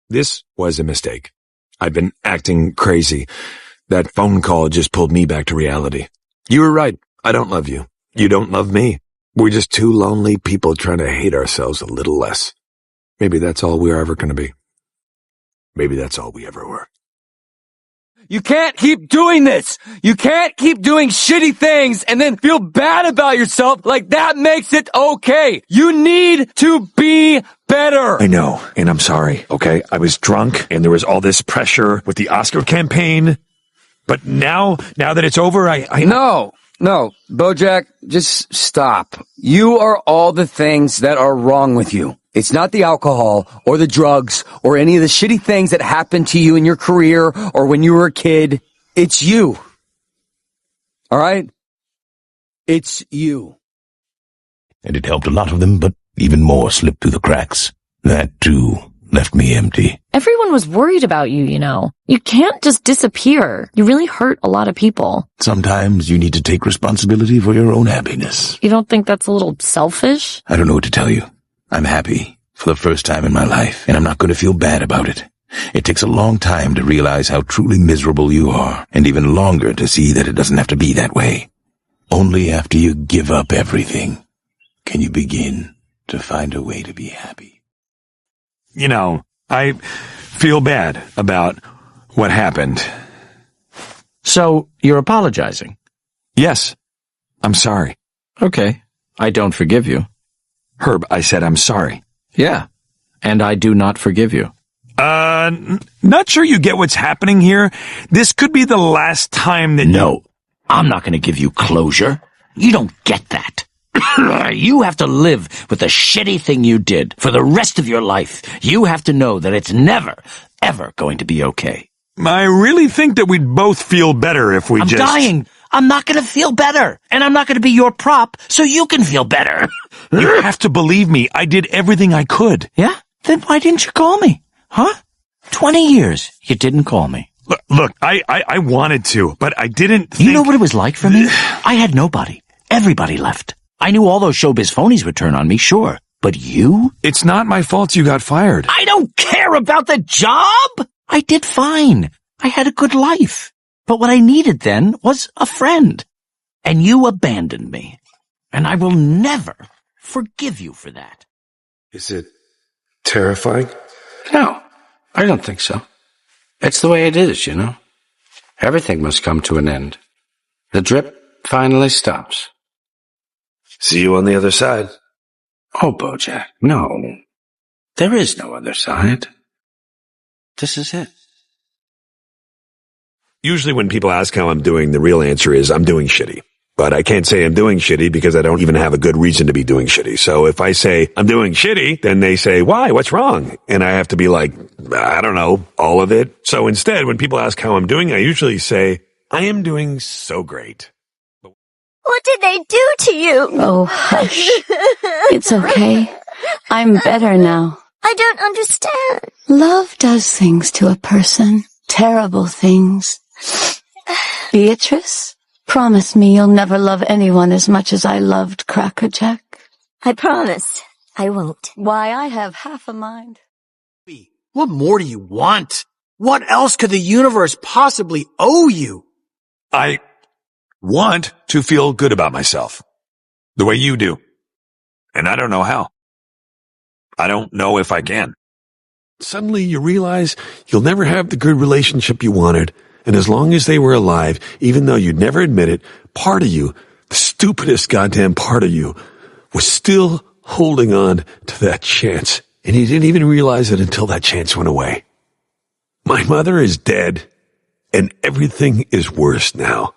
This was a mistake. I'd been acting crazy. That phone call just pulled me back to reality. You were right. I don't love you. You don't love me. We're just two lonely people trying to hate ourselves a little less. Maybe that's all we're ever going to be. Maybe that's all we ever were. You can't keep doing this. You can't keep doing shitty things and then feel bad about yourself like that makes it okay. You need to be better. I know, and I'm sorry, okay? I was drunk, and there was all this pressure with the Oscar campaign. But now that it's over, No, BoJack, just stop. You are all the things that are wrong with you. It's not the alcohol or the drugs or any of the shitty things that happened to you in your career or when you were a kid. It's you. All right? It's you. And it helped a lot of them, but even more slipped through the cracks. That, too, left me empty. Everyone was worried about you, you know. You can't just disappear. You really hurt a lot of people. Sometimes you need to take responsibility for your own happiness. You don't think that's a little selfish? I don't know what to tell you. I'm happy for the first time in my life, and I'm not going to feel bad about it. It takes a long time to realize how truly miserable you are, and even longer to see that it doesn't have to be that way. Only after you give up everything can you begin to find a way to be happy. You know, I feel bad about what happened. So, you're apologizing? Yes, I'm sorry. Okay, I don't forgive you. Herb, I said I'm sorry. Yeah, and I do not forgive you. Not sure you get what's happening here. This could be the last time that No, I'm not going to give you closure. You don't get that. You have to live with the shitty thing you did for the rest of your life. You have to know that it's never, ever going to be okay. I really think that we'd both feel better if we I'm dying. I'm not going to feel better, and I'm not going to be your prop so you can feel better. You have to believe me. I did everything I could. Yeah? Then why didn't you call me? Huh? 20 years you didn't call me. Look, I wanted to, but I didn't think... You know what it was like for me? I had nobody. Everybody left. I knew all those showbiz phonies would turn on me, sure. But you? It's not my fault you got fired. I don't care about the job! I did fine. I had a good life. But what I needed then was a friend. And you abandoned me. And I will never forgive you for that. Is it terrifying? No, I don't think so. It's the way it is, you know. Everything must come to an end. The drip finally stops. See you on the other side. Oh, BoJack, no. There is no other side. This is it. Usually when people ask how I'm doing, the real answer is I'm doing shitty. But I can't say I'm doing shitty because I don't even have a good reason to be doing shitty. So if I say I'm doing shitty, then they say, why? What's wrong? And I have to be like, I don't know, all of it. So instead, when people ask how I'm doing, I usually say, I am doing so great. What did they do to you? Oh, hush. It's okay. I'm better now. I don't understand. Love does things to a person. Terrible things. Beatrice, promise me you'll never love anyone as much as I loved Crackerjack. I promise. I won't. Why, I have half a mind. What more do you want? What else could the universe possibly owe you? I want to feel good about myself. The way you do. And I don't know how. I don't know if I can. Suddenly you realize you'll never have the good relationship you wanted. And as long as they were alive, even though you'd never admit it, part of you, the stupidest goddamn part of you, was still holding on to that chance. And you didn't even realize it until that chance went away. My mother is dead, and everything is worse now.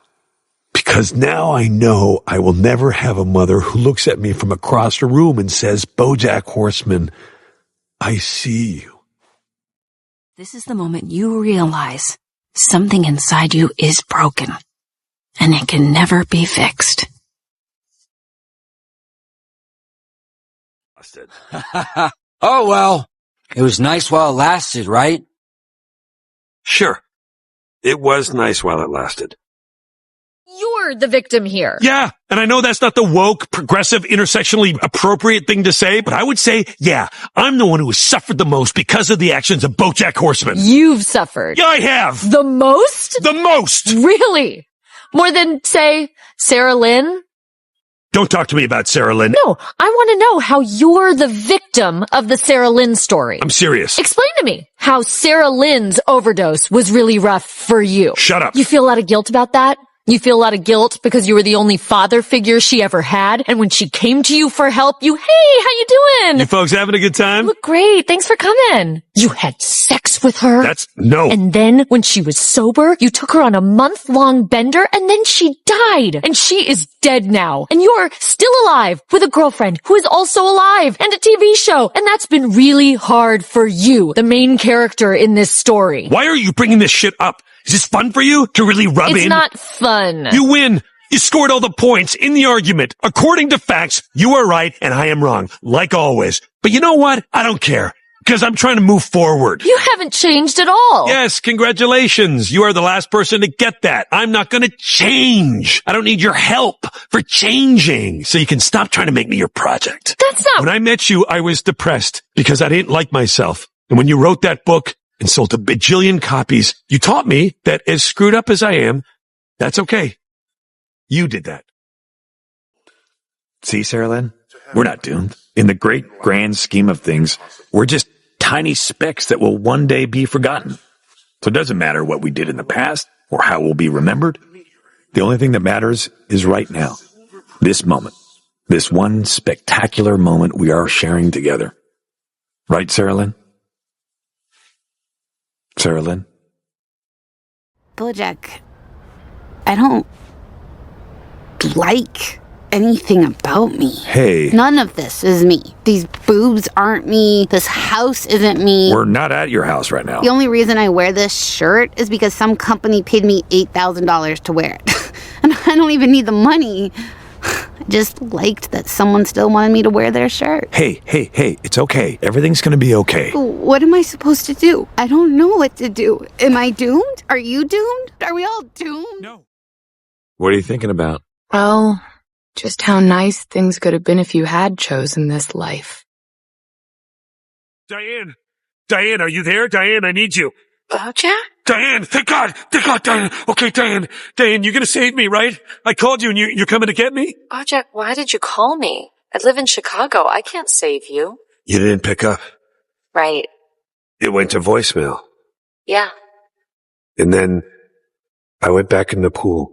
Because now I know I will never have a mother who looks at me from across the room and says, BoJack Horseman, I see you. This is the moment you realize something inside you is broken, and it can never be fixed. Oh, well, it was nice while it lasted, right? Sure. It was nice while it lasted. You're the victim here. Yeah, and I know that's not the woke, progressive, intersectionally appropriate thing to say, but I would say, yeah, I'm the one who has suffered the most because of the actions of BoJack Horseman. You've suffered. Yeah, I have. The most? The most. Really? More than, say, Sarah Lynn? Don't talk to me about Sarah Lynn. No, I want to know how you're the victim of the Sarah Lynn story. I'm serious. Explain to me how Sarah Lynn's overdose was really rough for you. Shut up. You feel a lot of guilt about that? You feel a lot of guilt because you were the only father figure she ever had, and when she came to you for help, hey, how you doing? You folks having a good time? You look great. Thanks for coming. You had sex with her. No. And then when she was sober, you took her on a month-long bender, and then she died. And she is dead now. And you're still alive with a girlfriend who is also alive and a TV show. And that's been really hard for you, the main character in this story. Why are you bringing this shit up? Is this fun for you to really rub in? It's not fun. You win. You scored all the points in the argument. According to facts, you are right and I am wrong, like always. But you know what? I don't care, because I'm trying to move forward. You haven't changed at all. Yes, congratulations. You are the last person to get that. I'm not going to change. I don't need your help for changing. So you can stop trying to make me your project. That's not... When I met you, I was depressed because I didn't like myself. And when you wrote that book and sold a bajillion copies, you taught me that as screwed up as I am, that's okay. You did that. See, Sarah Lynn? We're not doomed. In the great grand scheme of things, we're just tiny specks that will one day be forgotten. So it doesn't matter what we did in the past or how we'll be remembered. The only thing that matters is right now. This moment. This one spectacular moment we are sharing together. Right, Sarah Lynn? Sarah Lynn? BoJack, I don't like anything about me. Hey. None of this is me. These boobs aren't me. This house isn't me. We're not at your house right now. The only reason I wear this shirt is because some company paid me $8,000 to wear it. And I don't even need the money. I just liked that someone still wanted me to wear their shirt. Hey, it's okay. Everything's gonna be okay. What am I supposed to do? I don't know what to do. Am I doomed? Are you doomed? Are we all doomed? No. What are you thinking about? Well, just how nice things could have been if you had chosen this life. Diane, are you there? Diane, I need you. BoJack? Diane, thank God, Diane. Okay, Diane, you're gonna save me, right? I called you and you're coming to get me? BoJack, why did you call me? I live in Chicago. I can't save you. You didn't pick up. Right. It went to voicemail. Yeah. And then I went back in the pool.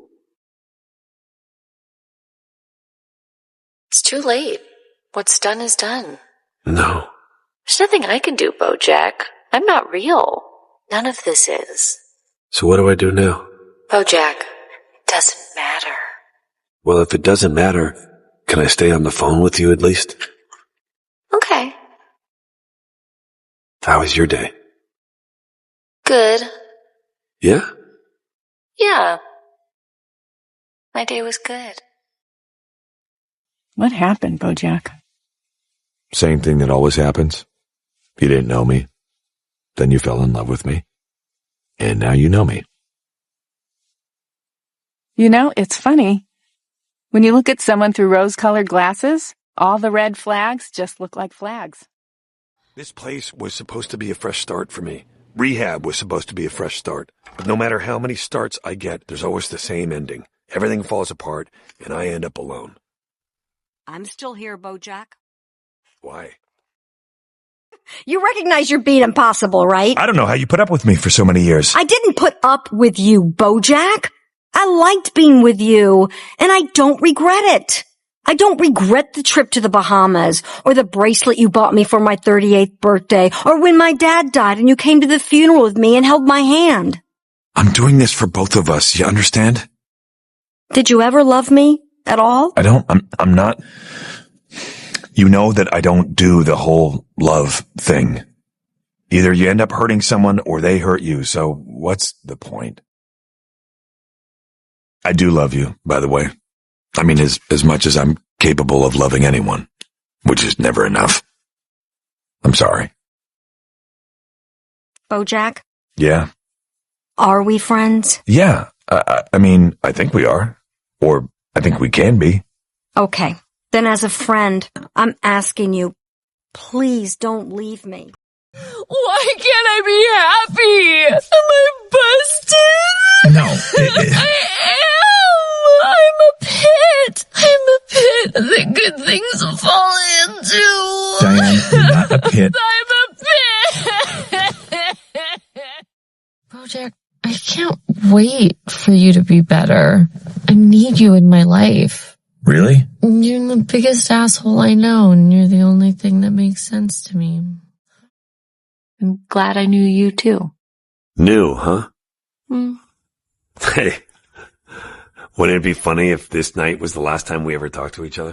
It's too late. What's done is done. No. There's nothing I can do, BoJack. I'm not real. None of this is. So what do I do now? BoJack, it doesn't matter. Well, if it doesn't matter, can I stay on the phone with you at least? Okay. How was your day? Good. Yeah? Yeah. My day was good. What happened, BoJack? Same thing that always happens. You didn't know me. Then you fell in love with me. And now you know me. You know, it's funny. When you look at someone through rose-colored glasses, all the red flags just look like flags. This place was supposed to be a fresh start for me. Rehab was supposed to be a fresh start. But no matter how many starts I get, there's always the same ending. Everything falls apart, and I end up alone. I'm still here, BoJack. Why? You recognize you're being impossible, right? I don't know how you put up with me for so many years. I didn't put up with you, BoJack. I liked being with you, and I don't regret it. I don't regret the trip to the Bahamas, or the bracelet you bought me for my 38th birthday, or when my dad died and you came to the funeral with me and held my hand. I'm doing this for both of us, you understand? Did you ever love me at all? I'm not... You know that I don't do the whole love thing. Either you end up hurting someone or they hurt you, so what's the point? I do love you, by the way. I mean, as much as I'm capable of loving anyone, which is never enough. I'm sorry. BoJack? Yeah? Are we friends? Yeah. I mean, I think we are. Or I think we can be. Okay. Then as a friend, I'm asking you, please don't leave me. Why can't I be happy? Am I busted? No. I am. I'm a pit. I'm a pit that good things fall into. Diane, you're not a pit. I'm a pit. BoJack, I can't wait for you to be better. I need you in my life. Really? You're the biggest asshole I know, and you're the only thing that makes sense to me. I'm glad I knew you too. New, huh? Hmm. Hey, wouldn't it be funny if this night was the last time we ever talked to each other?